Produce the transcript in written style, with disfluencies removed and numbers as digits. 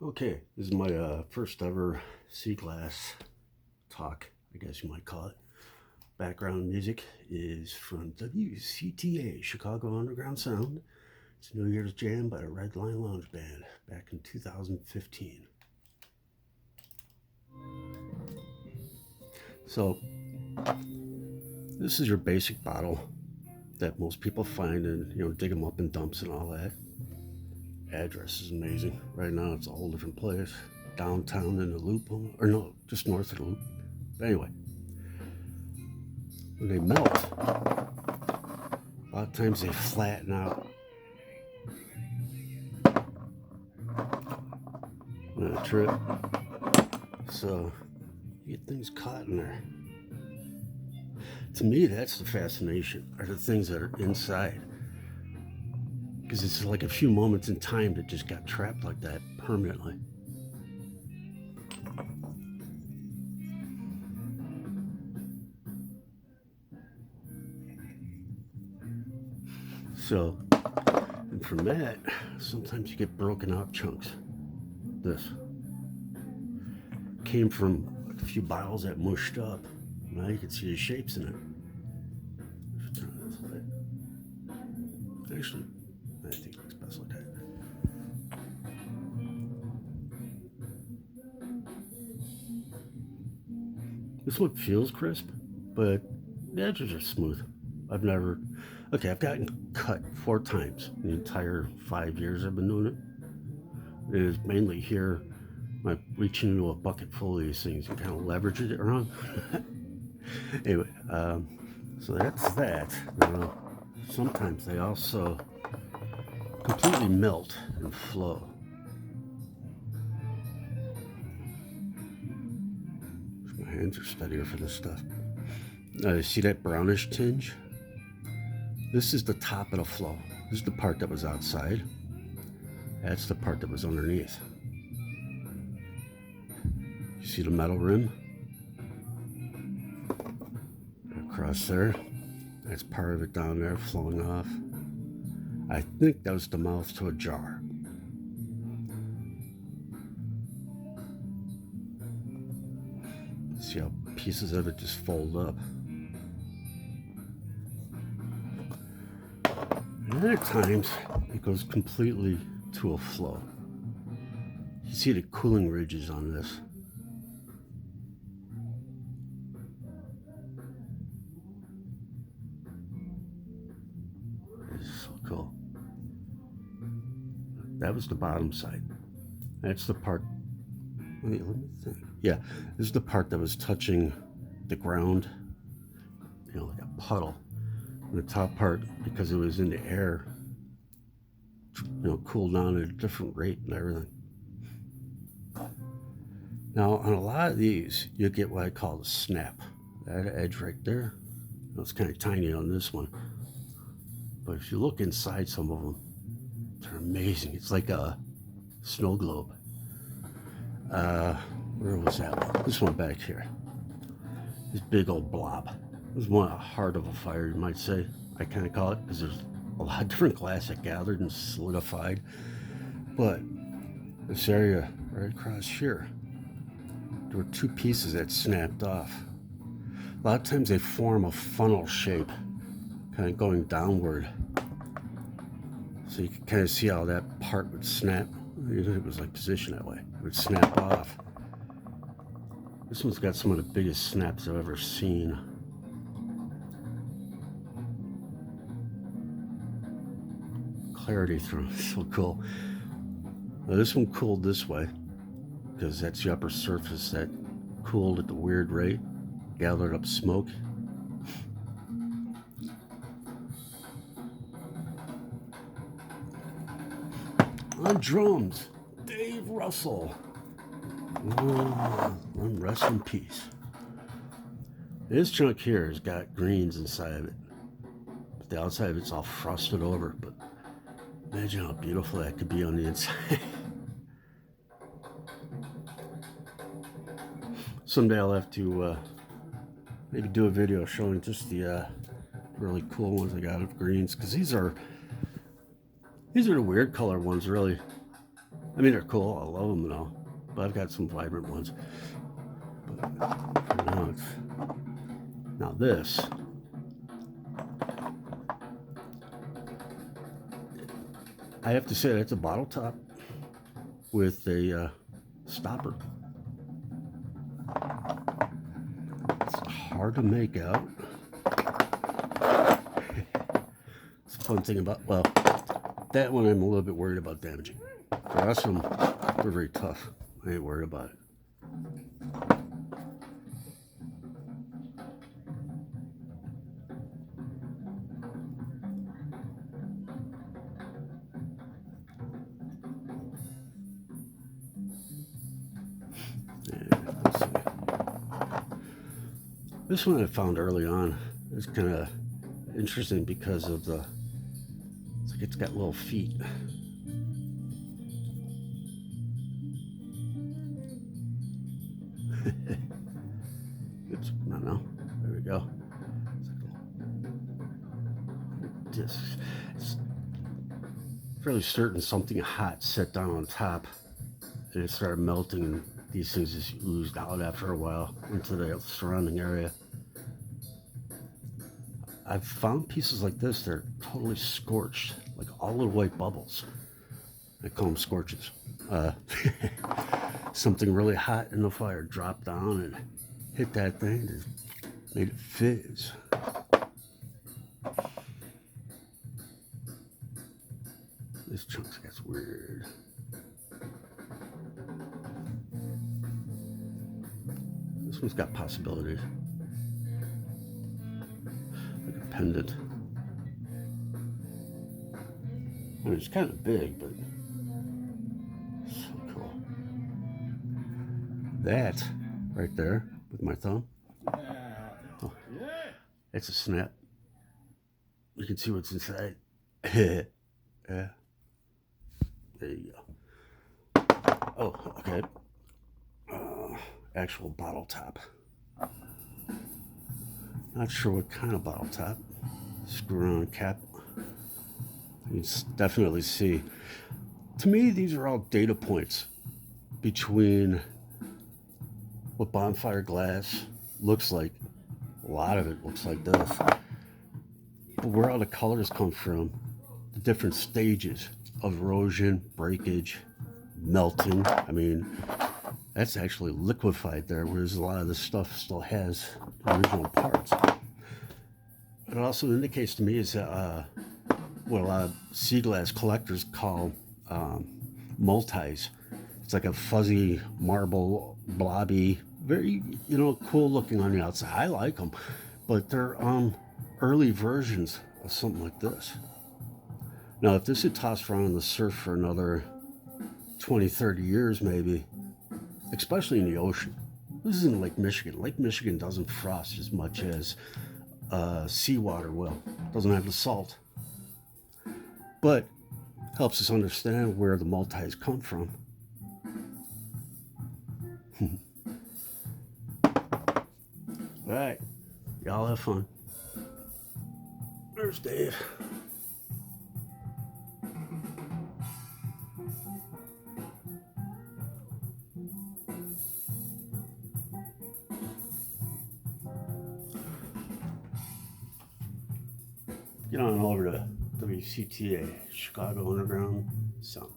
Okay, this is my first ever seaglass talk, I guess you might call it. Background music is from WCTA, Chicago Underground Sound. It's New Year's Jam by the Red Line Lounge Band back in 2015. So, this is your basic bottle that most people find and, dig them up in dumps and all that. Address is amazing. Right now, it's a whole different place. Downtown in the Loop, or no, just north of the Loop. But anyway, when they melt, a lot of times they flatten out. On a trip, so you get things caught in there. To me, that's the fascination, are the things that are inside. Because it's like a few moments in time that just got trapped like that permanently. So, and from that, sometimes you get broken out chunks. This came from a few bottles that mushed up. Now you can see the shapes in it. Actually, I think it looks best like that. This one feels crisp, but the edges are smooth. I've gotten cut 4 times in the entire 5 years I've been doing it. It is mainly here, I'm reaching into a bucket full of these things and kind of leverage it around. Anyway, so that's that. Now, sometimes they also completely melt and flow. My hands are steadier for this stuff. You see that brownish tinge? This is the top of the flow. This is the part that was outside. That's the part that was underneath. You see the metal rim? Across there. That's part of it down there flowing off. I think that was the mouth to a jar. See how pieces of it just fold up. And then at times, it goes completely to a flow. You see the cooling ridges on this. It's so cool. That was the bottom side. That's the part. Let me think. Yeah, this is the part that was touching the ground, like a puddle. And the top part, because it was in the air, cooled down at a different rate and everything. Now, on a lot of these, you'll get what I call the snap. That edge right there, it's kind of tiny on this one. But if you look inside some of them, they're amazing. It's like a snow globe. Where was that one? This one back here. This big old blob. It was one a heart of a fire, you might say. I kind of call it, because there's a lot of different glass that gathered and solidified. But this area right across here, there were 2 pieces that snapped off. A lot of times they form a funnel shape, kind of going downward. So you can kind of see how that part would snap. It was like positioned that way. It would snap off. This one's got some of the biggest snaps I've ever seen. Clarity through, so cool. Now this one cooled this way, because that's the upper surface that cooled at the weird rate, gathered up smoke. On drums, Dave Russell. Rest in peace. This chunk here has got greens inside of it, but the outside of it's all frosted over. But imagine how beautiful that could be on the inside. Someday I'll have to maybe do a video showing just the really cool ones I got of greens, because these are the weird color ones, really. I mean, they're cool. I love them and all, but I've got some vibrant ones. But now this. I have to say that's a bottle top with a stopper. It's hard to make out. It's a fun thing about, well, that one I'm a little bit worried about damaging. The rest of them, they're very tough. I ain't worried about it. Let's see. This one I found early on is kind of interesting because of the, it's like it's got little feet. Oops, no, there we go. It's fairly certain something hot set down on top and it started melting and these things just oozed out after a while into the surrounding area. I've found pieces like this that are totally scorched, like all the white bubbles. I call them scorches. Something really hot in the fire dropped down and hit that thing, just made it fizz. This chunk gets weird. This one's got possibilities. Like a pendant. I mean, it's kind of big, but so cool. That right there with my thumb. Oh, it's a snap. You can see what's inside. Yeah. There you go. Oh, okay. Actual bottle top. Not sure what kind of bottle top. Screw on cap. You can definitely see. To me, these are all data points between what Bonfire glass looks like. A lot of it looks like this. But where all the colors come from, the different stages of erosion, breakage, melting. I mean, that's actually liquefied there, whereas a lot of this stuff still has original parts. It also indicates to me is that what a lot of seaglass collectors call multis. It's like a fuzzy marble, blobby, very, cool looking on the outside. I like them, but they're early versions of something like this. Now, if this had tossed around in the surf for another 20, 30 years maybe, especially in the ocean. This is in Lake Michigan. Lake Michigan doesn't frost as much as seawater will. Doesn't have the salt. But helps us understand where the multis come from. All right, y'all have fun. There's Dave. Get on over to WCTA, Chicago Underground Sound.